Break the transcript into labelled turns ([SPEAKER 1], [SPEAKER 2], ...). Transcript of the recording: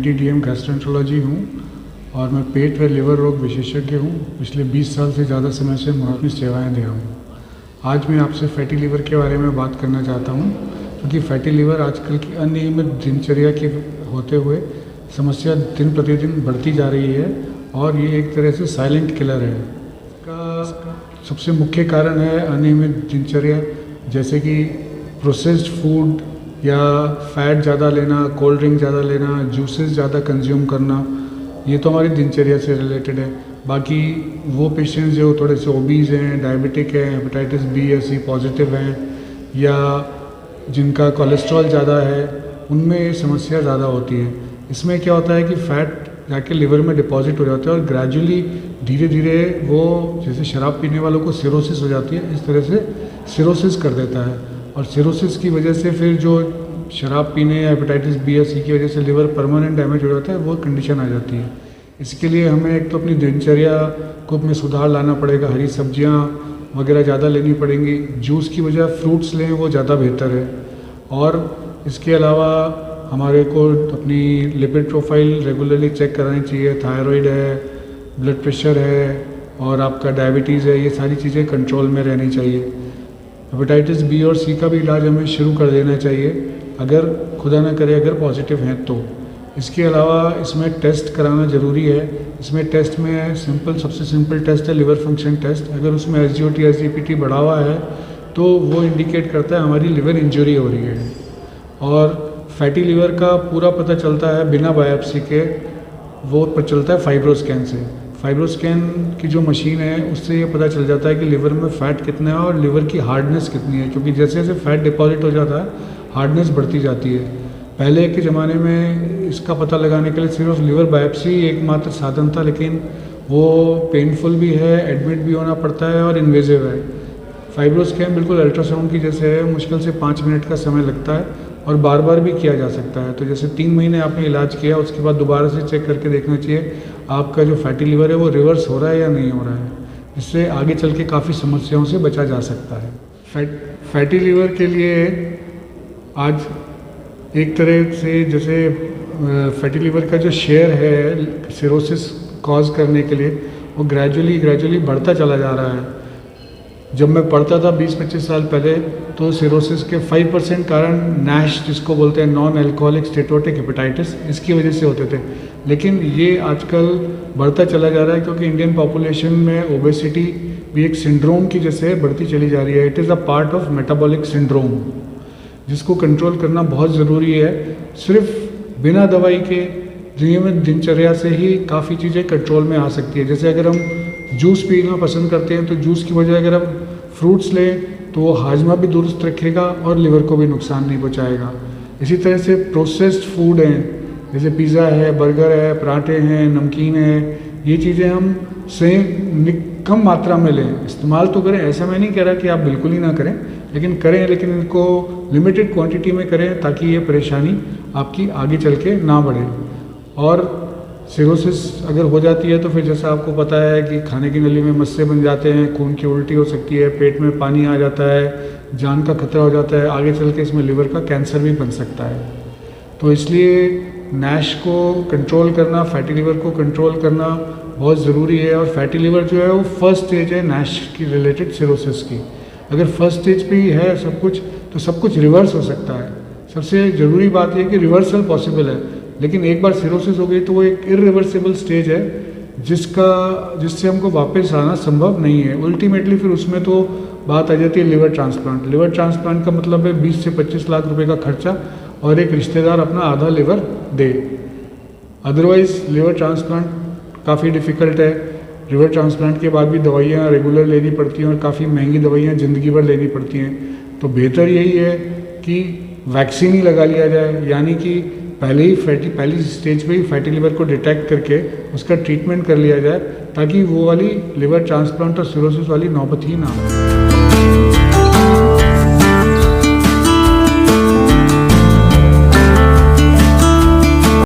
[SPEAKER 1] MD/DM gastroenterology हूँ और मैं पेट व लिवर रोग विशेषज्ञ हूँ। पिछले 20 साल से ज़्यादा समय से मैं अपनी सेवाएँ दे रहा हूँ। आज मैं आपसे फैटी लिवर के बारे में बात करना चाहता हूँ, क्योंकि फैटी लिवर आजकल की अनियमित दिनचर्या के होते हुए समस्या दिन प्रतिदिन बढ़ती जा रही है और ये एक तरह से साइलेंट किलर है। इसका सबसे मुख्य कारण है अनियमित दिनचर्या, जैसे कि प्रोसेस्ड फूड या फैट ज़्यादा लेना, कोल्ड ड्रिंक ज़्यादा लेना, जूसेस ज़्यादा कंज्यूम करना। ये तो हमारी दिनचर्या से रिलेटेड है। बाकी वो पेशेंट्स जो थोड़े से ओबीज हैं, डायबिटिक हैं, हेपेटाइटिस बी या सी पॉजिटिव हैं या जिनका कोलेस्ट्रॉल ज़्यादा है, उनमें ये समस्या ज़्यादा होती है। इसमें क्या होता है कि फ़ैट जाके लिवर में डिपॉजिट हो जाता है और ग्रेजुअली धीरे धीरे वो, जैसे शराब पीने वालों को सिरोसिस हो जाती है, इस तरह से सिरोसिस कर देता है। और सिरोसिस की वजह से फिर जो शराब पीने या हेपेटाइटिस बी या सी की वजह से लिवर परमानेंट डैमेज हो जाता है, वो कंडीशन आ जाती है। इसके लिए हमें एक तो अपनी दिनचर्या को में सुधार लाना पड़ेगा, हरी सब्जियां वगैरह ज़्यादा लेनी पड़ेंगी, जूस की बजाय फ्रूट्स लें, वो ज़्यादा बेहतर है। और इसके अलावा हमारे को अपनी लिपिड प्रोफाइल रेगुलरली चेक करानी चाहिए। थायराइड है, ब्लड प्रेशर है और आपका डायबिटीज़ है, ये सारी चीज़ें कंट्रोल में रहनी चाहिए। हेपेटाइटिस बी और सी का भी इलाज हमें शुरू कर देना चाहिए, अगर खुदा ना करे अगर पॉजिटिव हैं तो। इसके अलावा इसमें टेस्ट कराना ज़रूरी है। इसमें टेस्ट में सबसे सिंपल टेस्ट है लिवर फंक्शन टेस्ट। अगर उसमें SGOT SGPT बढ़ा हुआ है तो वो इंडिकेट करता है हमारी लिवर इंजरी हो रही है। और फैटी लिवर का पूरा पता चलता है बिना बायोप्सी के, वो पता चलता है फाइब्रोस्कैन से। फाइब्रोस्कैन की जो मशीन है उससे ये पता चल जाता है कि लिवर में फ़ैट कितना है और लिवर की हार्डनेस कितनी है, क्योंकि जैसे जैसे फ़ैट डिपॉजिट हो जाता है हार्डनेस बढ़ती जाती है। पहले के ज़माने में इसका पता लगाने के लिए सिर्फ लिवर बायोप्सी एकमात्र साधन था, लेकिन वो पेनफुल भी है, एडमिट भी होना पड़ता है और इन्वेजिव है। फाइब्रोस्कैन बिल्कुल अल्ट्रासाउंड की जैसे है, मुश्किल से 5 मिनट का समय लगता है और बार बार भी किया जा सकता है। तो जैसे 3 महीने आपने इलाज किया, उसके बाद दोबारा से चेक करके देखना चाहिए आपका जो फैटी लिवर है वो रिवर्स हो रहा है या नहीं हो रहा है। इससे आगे चल के काफ़ी समस्याओं से बचा जा सकता है। फैटी लिवर के लिए आज एक तरह से जैसे फैटी लिवर का जो शेयर है सिरोसिस कॉज करने के लिए, वो ग्रेजुअली बढ़ता चला जा रहा है। जब मैं पढ़ता था 20-25 साल पहले, तो सिरोसिस के 5% कारण नैश, जिसको बोलते हैं नॉन अल्कोहलिक स्टेटोटिक हेपेटाइटिस, इसकी वजह से होते थे। लेकिन ये आजकल बढ़ता चला जा रहा है, क्योंकि इंडियन पॉपुलेशन में ओबेसिटी भी एक सिंड्रोम की जैसे बढ़ती चली जा रही है। It is a part of metabolic syndrome, जिसको कंट्रोल करना बहुत ज़रूरी है। सिर्फ बिना दवाई के नियमित दिनचर्या से ही काफ़ी चीज़ें कंट्रोल में आ सकती है। जैसे अगर हम जूस पीना पसंद करते हैं तो जूस की बजाय अगर हम फ्रूट्स लें तो वो हाजमा भी दुरुस्त रखेगा और लिवर को भी नुकसान नहीं पहुंचाएगा। इसी तरह से प्रोसेस्ड फूड हैं, जैसे पिज़्ज़ा है, बर्गर है, पराठे हैं, नमकीन है, ये चीज़ें हम कम मात्रा में लें, इस्तेमाल तो करें। ऐसा मैं नहीं कह रहा कि आप बिल्कुल ही ना करें, लेकिन करें, लेकिन इनको लिमिटेड क्वांटिटी में करें, ताकि ये परेशानी आपकी आगे चल के ना बढ़े। और सिरोसिस अगर हो जाती है तो फिर जैसा आपको पता है कि खाने की नली में मस्से बन जाते हैं, खून की उल्टी हो सकती है, पेट में पानी आ जाता है, जान का खतरा हो जाता है, आगे चल के इसमें लिवर का कैंसर भी बन सकता है। तो इसलिए नैश को कंट्रोल करना, फैटी लिवर को कंट्रोल करना बहुत ज़रूरी है। और फैटी लिवर जो है वो फर्स्ट स्टेज है नैश की रिलेटेड सिरोसिस की। अगर फर्स्ट स्टेज पे ही है सब कुछ, तो सब कुछ रिवर्स हो सकता है। सबसे ज़रूरी बात यह कि रिवर्सल पॉसिबल है, लेकिन एक बार सिरोसिस हो गई तो वो एक इरिवर्सिबल स्टेज है, जिससे हमको वापस आना संभव नहीं है। अल्टीमेटली फिर उसमें तो बात आ जाती है लिवर ट्रांसप्लांट। लिवर ट्रांसप्लांट का मतलब है 20 से 25 लाख रुपए का खर्चा और एक रिश्तेदार अपना आधा लिवर दे। अदरवाइज लिवर ट्रांसप्लांट काफ़ी डिफ़िकल्ट है। लिवर ट्रांसप्लांट के बाद भी दवाइयाँ रेगुलर लेनी पड़ती हैं और काफ़ी महंगी दवाइयाँ ज़िंदगी भर लेनी पड़ती हैं। तो बेहतर यही है कि वैक्सीन ही लगा लिया जाए, यानी कि पहली स्टेज पे ही फैटी लिवर को डिटेक्ट करके उसका ट्रीटमेंट कर लिया जाए, ताकि वो वाली लिवर ट्रांसप्लांट और सिरोसिस वाली नौबत ही ना हो।